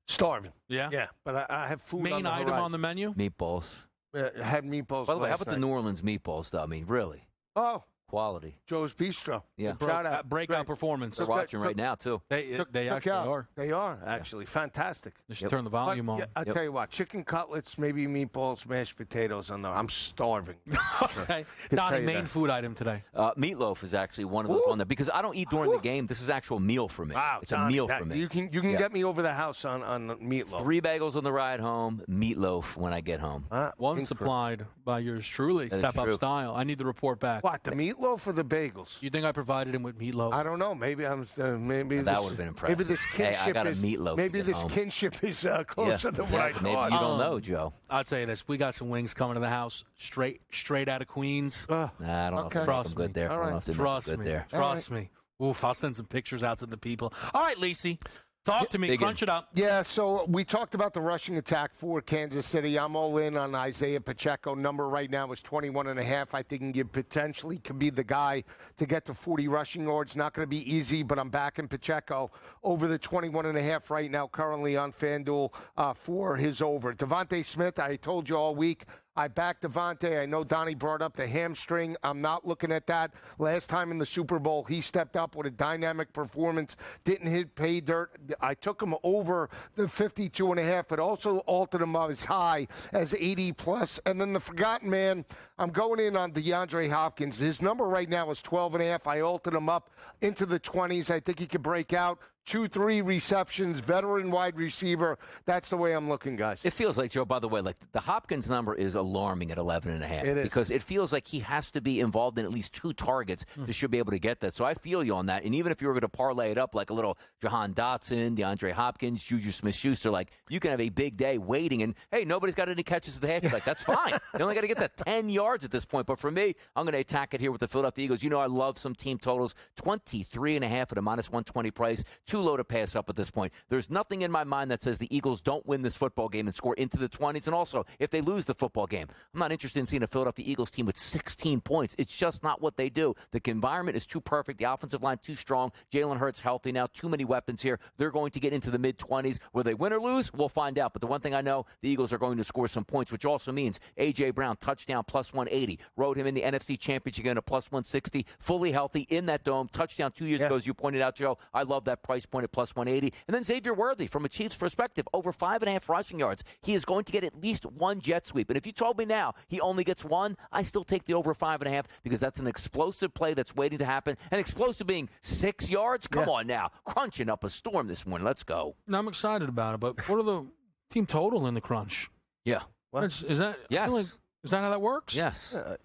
Starving. Yeah? Yeah, but I have food on Main the item horizon. on the menu? Meatballs. I had meatballs By the way, how last about the night. New Orleans meatballs, though? I mean, really. Oh, Quality. Joe's Bistro. Yeah. Shout out. Breakout performance. They're watching right now, too. They Cook actually out. are. They are, actually. Fantastic. They should turn the volume on. Yeah, I tell you what, chicken cutlets, maybe meatballs, mashed potatoes on there. I'm starving. Okay. Can Donnie, tell you main that. food item today. Meatloaf is actually one of those on there because I don't eat during the game. This is actual meal for me. Wow, it's a Donnie, meal that- for me. You can get me over the house on meatloaf. 3 bagels on the ride home, meatloaf when I get home. One Incredible. supplied by yours truly. That is Step up true. style. I need the report back. What, the meatloaf or the bagels? You think I provided him with meatloaf? I don't know. Maybe I'm. Maybe That this- would have been impressive. Maybe this Hey, kinship I got a is. meatloaf Maybe to get this home. kinship is closer than what I exactly. Maybe thought. you don't know, Joe. I'll tell you this. We got some wings coming to the house straight out of Queens. Nah, I don't know if Okay. they make Trust them good me. there. All I don't know right. if they make Trust them good me. there. Trust me. Oof, I'll send some pictures out to the people. All right, Lisi. Talk to me. Dig in. Crunch it up. Yeah, so we talked about the rushing attack for Kansas City. I'm all in on Isaiah Pacheco. Number right now is 21.5. I think he potentially could be the guy to get to 40 rushing yards. Not going to be easy, but I'm backing Pacheco over the 21.5 right now, currently on FanDuel for his over. Devontae Smith, I told you all week, I backed Devontae. I know Donnie brought up the hamstring. I'm not looking at that. Last time in the Super Bowl, he stepped up with a dynamic performance, didn't hit pay dirt. I took him over the 52.5, but also altered him as high as 80 plus. And then the forgotten man, I'm going in on DeAndre Hopkins. His number right now is 12.5. I altered him up into the 20s. I think he could break out. 2-3 receptions, veteran wide receiver. That's the way I'm looking, guys. It feels like, Joe, by the way, like the Hopkins number is alarming at 11.5. It is. Because it feels like he has to be involved in at least 2 targets to should be able to get that. So I feel you on that. And even if you were going to parlay it up like a little Jahan Dotson, DeAndre Hopkins, Juju Smith-Schuster, like you can have a big day waiting and, hey, nobody's got any catches at the half. You're like, that's fine. They only got to get that 10 yards at this point. But for me, I'm going to attack it here with the Philadelphia Eagles. You know I love some team totals. 23.5 at a minus 120 price. too low to pass up at this point. There's nothing in my mind that says the Eagles don't win this football game and score into the 20s. And also, if they lose the football game, I'm not interested in seeing a Philadelphia Eagles team with 16 points. It's just not what they do. The environment is too perfect. The offensive line too strong. Jalen Hurts healthy now. Too many weapons here. They're going to get into the mid-20s. Will they win or lose? We'll find out. But the one thing I know, the Eagles are going to score some points, which also means A.J. Brown, touchdown, plus 180. Rode him in the NFC Championship game at plus 160. Fully healthy in that dome. Touchdown 2 years ago, as you pointed out, Joe. I love that price point at plus 180. And then Xavier Worthy, from a Chiefs perspective, over 5.5 rushing yards. He is going to get at least one jet sweep. And if you told me now he only gets one, I still take the over 5.5 because that's an explosive play that's waiting to happen. And explosive being 6 yards? Come on now. Crunching up a storm this morning. Let's go. No, I'm excited about it, but what are the team total in the crunch? Yeah. Is that? Yes. Is that how that works? Yes. Hold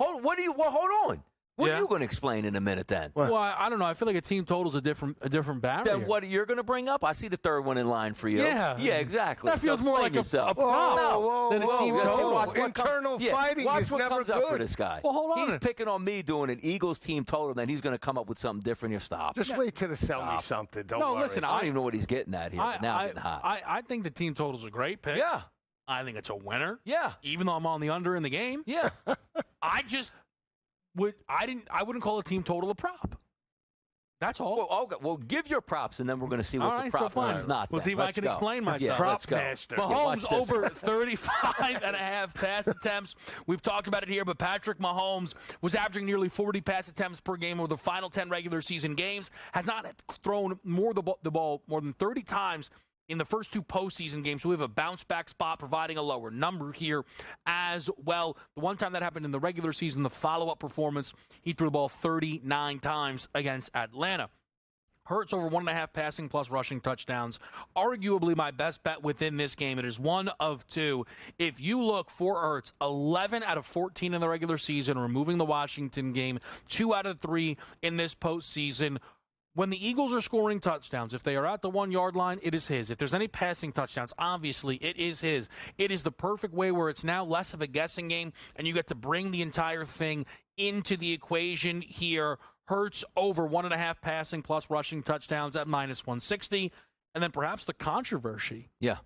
on. What are you going to explain in a minute then? Well, I don't know. I feel like a team total is a different barrier. Then what you're going to bring up? I see the third one in line for you. Yeah, exactly. That feels more like a prop than a team total. Internal fighting is never comes good. up for this guy. Well, hold on. He's picking on me doing an Eagles team total, then he's going to come up with something different. You stop. Just wait till they sell me something. Don't worry. Listen, I don't even know what he's getting at here. But now I'm getting hot. I think the team total's a great pick. Yeah. I think it's a winner. Yeah. Even though I'm on the under in the game. Yeah. I wouldn't call a team total a prop. That's all. Well, give your props, and then we're going to see what the prop is not. We'll see if I can explain myself. Yeah, prop master. Mahomes over 35.5 pass attempts. We've talked about it here, but Patrick Mahomes was averaging nearly 40 pass attempts per game over the final 10 regular season games, has not thrown the ball more than 30 times in the first two postseason games. So we have a bounce-back spot providing a lower number here as well. The one time that happened in the regular season, the follow-up performance, he threw the ball 39 times against Atlanta. Hurts over 1.5 passing plus rushing touchdowns. Arguably my best bet within this game. It is one of two. If you look for Hurts, 11 out of 14 in the regular season, removing the Washington game, 2 out of 3 in this postseason. When the Eagles are scoring touchdowns, if they are at the 1 yard line, it is his. If there's any passing touchdowns, obviously it is his. It is the perfect way where it's now less of a guessing game, and you get to bring the entire thing into the equation here. Hurts over 1.5 passing plus rushing touchdowns at minus 160. And then perhaps the controversy. Yeah.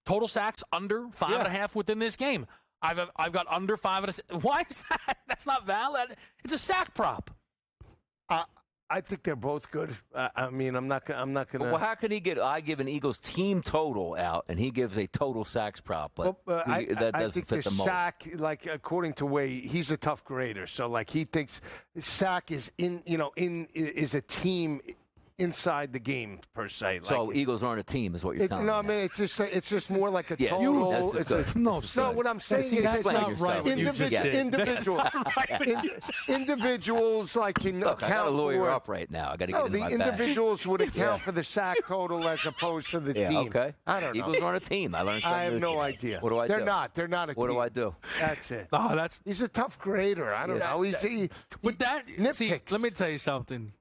Total sacks under 5.5 within this game. I've got under 5.5. Why is that? That's not valid. It's a sack prop. I think they're both good. I mean, I'm not going to. Well, how can he get? I give an Eagles team total out, and he gives a total sacks prop, but that doesn't fit the mold. Sack, like according to Way, he's a tough grader, so like he thinks sack is is a team inside the game per se. So Eagles aren't a team, is what you're telling me. No, I mean it's just more like a total. No, what I'm saying is that's not right. Individuals like can Look, account I got a lawyer for. Up right now. I got to get into my bag. Individuals would account for the sack total as opposed to the team. Okay. I don't know. Eagles aren't a team. I learned something. I have no idea. What do I do? They're not a team. What do I do? That's it. Oh, he's a tough grader. I don't know. Let me tell you something.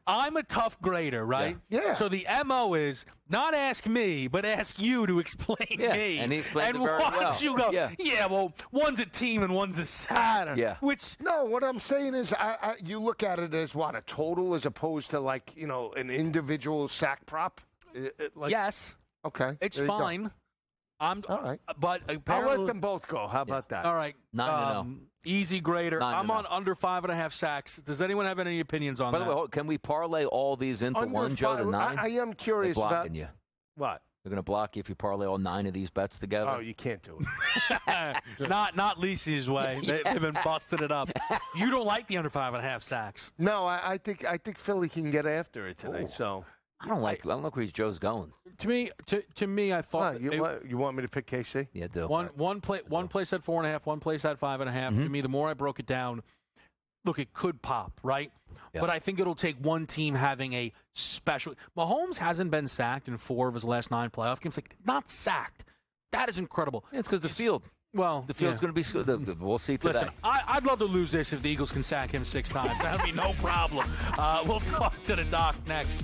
I'm a tough grader, right? Yeah. So the MO is not ask me, but ask you to explain me. And he explained it very well. You go, well, one's a team and one's a sack. No, what I'm saying is you look at it as what, a total as opposed to like, an individual sack prop? Yes. Okay. It's fine. All right. But apparently, I'll let them both go. How about that? All right. 9-0. Easy grader. I'm on under 5.5 sacks. Does anyone have any opinions on that? By the way, can we parlay all these into one, Joe, to 9? I am curious about you. What? They're going to block you if you parlay all 9 of these bets together? Oh, you can't do it. Not Lisi's way. They've been busting it up. You don't like the under 5.5 sacks. No, I think Philly can get after it tonight. So I don't look where Joe's going. To me, I thought you want me to pick KC? Yeah, do. One place said 4.5, one place said 5.5. To me, the more I broke it down, look, it could pop, right? Yeah. But I think it'll take one team having a special. Mahomes hasn't been sacked in 4 of his last 9 playoff games. Like, not sacked. That is incredible. Yeah, it's because the field. Well, the field's going to be. We'll see today. Listen, I'd love to lose this if the Eagles can sack him 6 times. That'd be no problem. We'll talk to the doc next.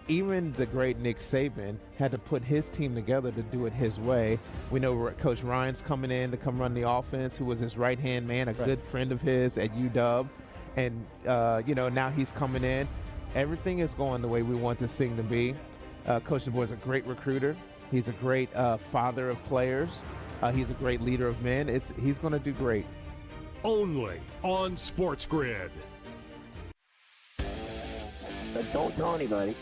even the great Nick Saban had to put his team together to do it his way. We know Coach Ryan's coming in to come run the offense, who was his right-hand man, a good friend of his at UW. And, now he's coming in. Everything is going the way we want this thing to be. Coach DeBoer is a great recruiter. He's a great father of players. He's a great leader of men. He's going to do great. Only on SportsGrid. But don't tell anybody.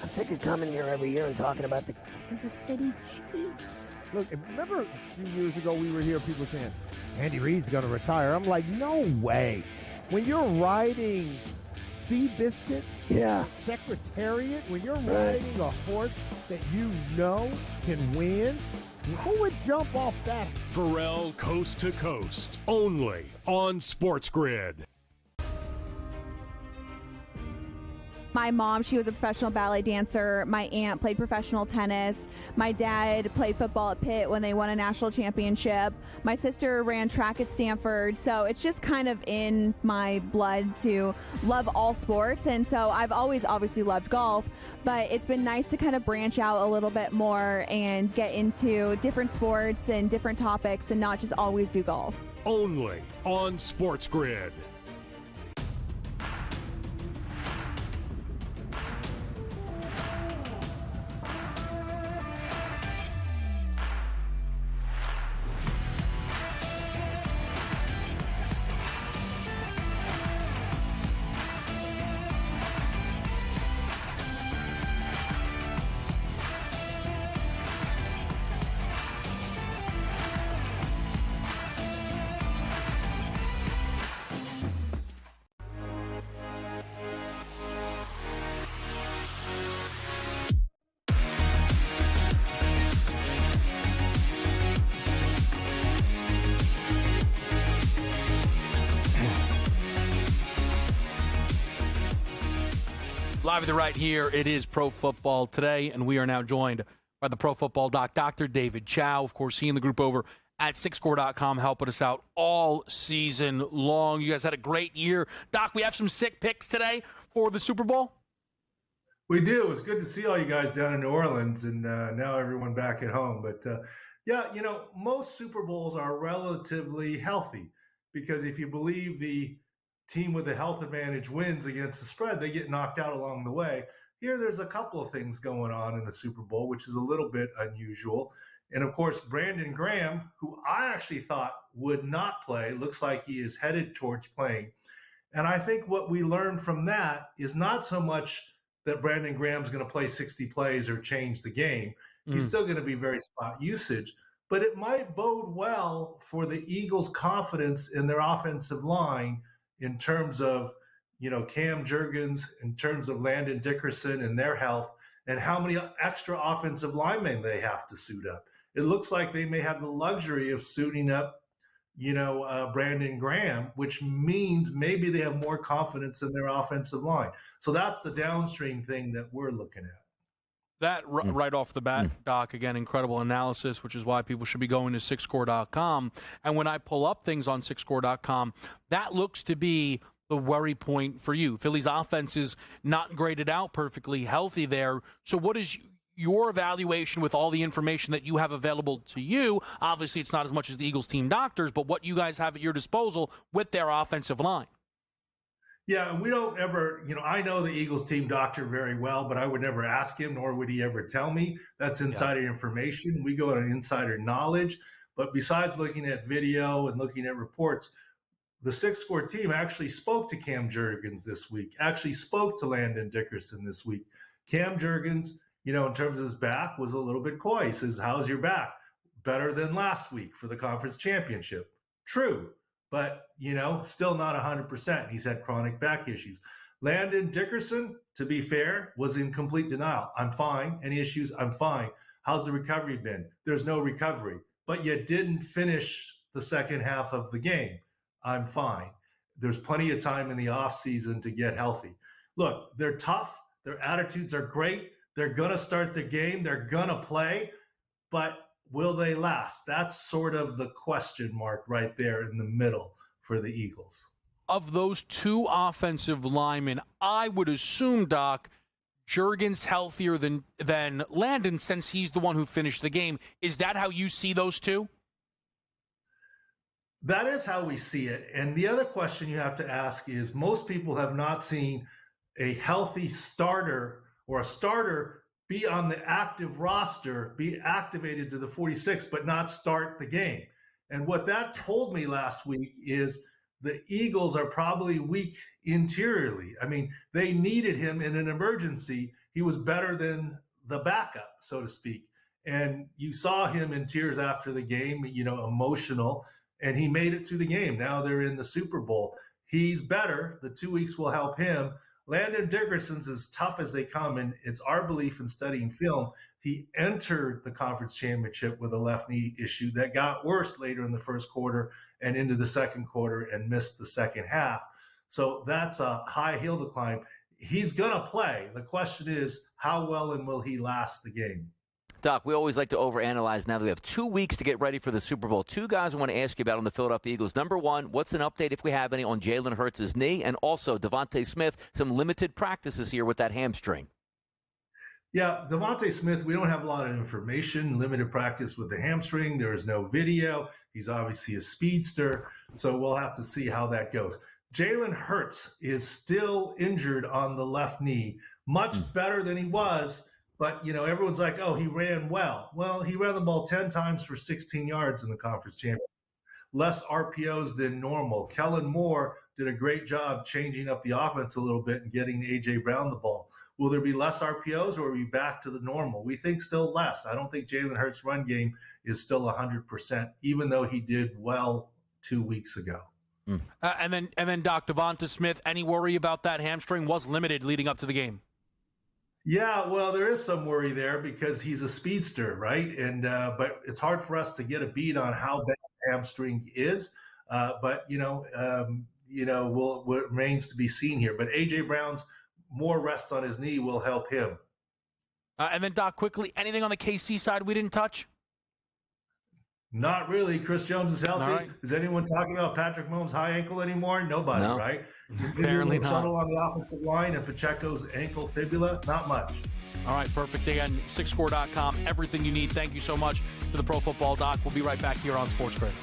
I'm sick of coming here every year and talking about the Kansas City Chiefs. Look, remember a few years ago we were here, people saying, Andy Reid's going to retire. I'm like, no way. When you're riding Seabiscuit, Secretariat, when you're riding a horse that you know can win, who would jump off that? Pharrell Coast to Coast. Only on SportsGrid. My mom, she was a professional ballet dancer. My aunt played professional tennis. My dad played football at Pitt when they won a national championship. My sister ran track at Stanford. So it's just kind of in my blood to love all sports. And so I've always obviously loved golf, but it's been nice to kind of branch out a little bit more and get into different sports and different topics and not just always do golf. Only on SportsGrid. Live at the right here, it is Pro Football Today, and we are now joined by the Pro Football Doc, Dr. David Chow. Of course, he and the group over at SixScore.com helping us out all season long. You guys had a great year. Doc, we have some sick picks today for the Super Bowl. We do. It was good to see all you guys down in New Orleans, and now everyone back at home. But, most Super Bowls are relatively healthy because if you believe the team with the health advantage wins against the spread, they get knocked out along the way. Here, there's a couple of things going on in the Super Bowl, which is a little bit unusual. And, of course, Brandon Graham, who I actually thought would not play, looks like he is headed towards playing. And I think what we learned from that is not so much that Brandon Graham's going to play 60 plays or change the game. He's still going to be very spot usage. But it might bode well for the Eagles' confidence in their offensive line in terms of, Cam Jurgens, in terms of Landon Dickerson and their health, and how many extra offensive linemen they have to suit up. It looks like they may have the luxury of suiting up, Brandon Graham, which means maybe they have more confidence in their offensive line. So that's the downstream thing that we're looking at. That right off the bat, Doc, again, incredible analysis, which is why people should be going to SixScore.com. And when I pull up things on SixScore.com, that looks to be the worry point for you. Philly's offense is not graded out perfectly healthy there. So what is your evaluation with all the information that you have available to you? Obviously, it's not as much as the Eagles team doctors, but what you guys have at your disposal with their offensive line. Yeah, we don't ever, I know the Eagles team doctor very well, but I would never ask him, nor would he ever tell me. That's insider information. We go on insider knowledge. But besides looking at video and looking at reports, the SixScore team actually spoke to Cam Jurgens this week, actually spoke to Landon Dickerson this week. Cam Jurgens, in terms of his back, was a little bit coy. He says, how's your back? Better than last week for the conference championship. True. But, still not 100%. He's had chronic back issues. Landon Dickerson, to be fair, was in complete denial. I'm fine. Any issues? I'm fine. How's the recovery been? There's no recovery. But you didn't finish the second half of the game. I'm fine. There's plenty of time in the offseason to get healthy. Look, they're tough. Their attitudes are great. They're going to start the game. They're going to play. But will they last? That's sort of the question mark right there in the middle for the Eagles. Of those two offensive linemen, I would assume, Doc, Juergen's healthier than Landon since he's the one who finished the game. Is that how you see those two? That is how we see it. And the other question you have to ask is, most people have not seen a healthy starter or a starter be on the active roster, be activated to the 46, but not start the game. And what that told me last week is the Eagles are probably weak interiorly. I mean, they needed him in an emergency. He was better than the backup, so to speak. And you saw him in tears after the game, emotional, and he made it through the game. Now they're in the Super Bowl. He's better. The 2 weeks will help him. Landon Dickerson's as tough as they come, and it's our belief in studying film. He entered the conference championship with a left knee issue that got worse later in the first quarter and into the second quarter and missed the second half. So that's a high heel to climb. He's going to play. The question is, how well and will he last the game? Doc, we always like to overanalyze now that we have 2 weeks to get ready for the Super Bowl. Two guys I want to ask you about on the Philadelphia Eagles. Number one, what's an update, if we have any, on Jalen Hurts' knee? And also, Devontae Smith, some limited practices here with that hamstring. Yeah, Devontae Smith, we don't have a lot of information. Limited practice with the hamstring. There is no video. He's obviously a speedster, so we'll have to see how that goes. Jalen Hurts is still injured on the left knee, much better than he was. But, everyone's like, oh, he ran well. Well, he ran the ball 10 times for 16 yards in the conference championship. Less RPOs than normal. Kellen Moore did a great job changing up the offense a little bit and getting A.J. Brown the ball. Will there be less RPOs, or are we back to the normal? We think still less. I don't think Jalen Hurts' run game is still 100%, even though he did well 2 weeks ago. And then Doc, Devonta Smith, any worry about that hamstring? Was limited leading up to the game. Yeah, well, there is some worry there because he's a speedster, right? And but it's hard for us to get a beat on how bad the hamstring is. But what remains to be seen here. But A.J. Brown's more rest on his knee will help him. And then, Doc, quickly, anything on the KC side we didn't touch? Not really. Chris Jones is healthy. Right. Is anyone talking about Patrick Mahomes' high ankle anymore? Nobody, No. right? Apparently not. Subtle on the offensive line and Pacheco's ankle fibula, not much. All right, perfect. Again, sixscore.com, everything you need. Thank you so much for the Pro Football Doc. We'll be right back here on SportsGrid.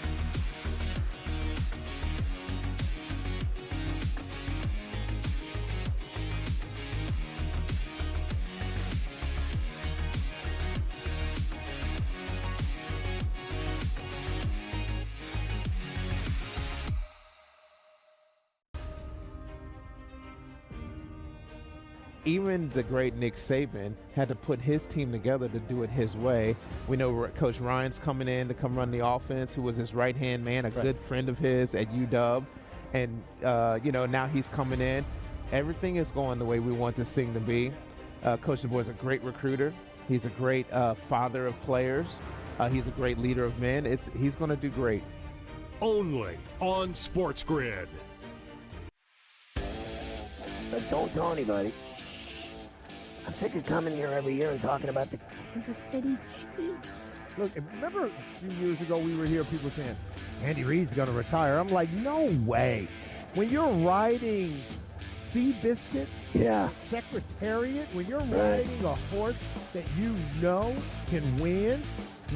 Even the great Nick Saban had to put his team together to do it his way. We know Coach Ryan's coming in to come run the offense, who was his right-hand man, a good friend of his at UW. And, now he's coming in. Everything is going the way we want this thing to be. Coach DeBoer is a great recruiter. He's a great father of players. He's a great leader of men. He's going to do great. Only on SportsGrid. But don't tell anybody. I'm sick of coming here every year and talking about the Kansas City Chiefs. Look, remember a few years ago we were here, people saying, Andy Reid's going to retire. I'm like, no way. When you're riding Seabiscuit, Secretariat, when you're riding a horse that you know can win,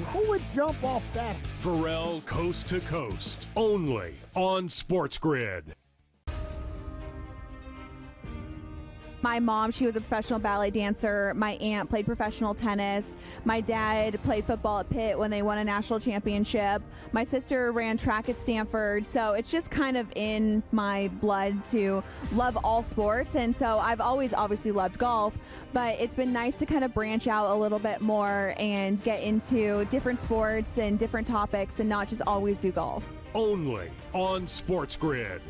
who would jump off that? Pharrell Coast to Coast. Only on SportsGrid. My mom, she was a professional ballet dancer. My aunt played professional tennis. My dad played football at Pitt when they won a national championship. My sister ran track at Stanford. So it's just kind of in my blood to love all sports. And so I've always obviously loved golf, but it's been nice to kind of branch out a little bit more and get into different sports and different topics and not just always do golf. Only on SportsGrid.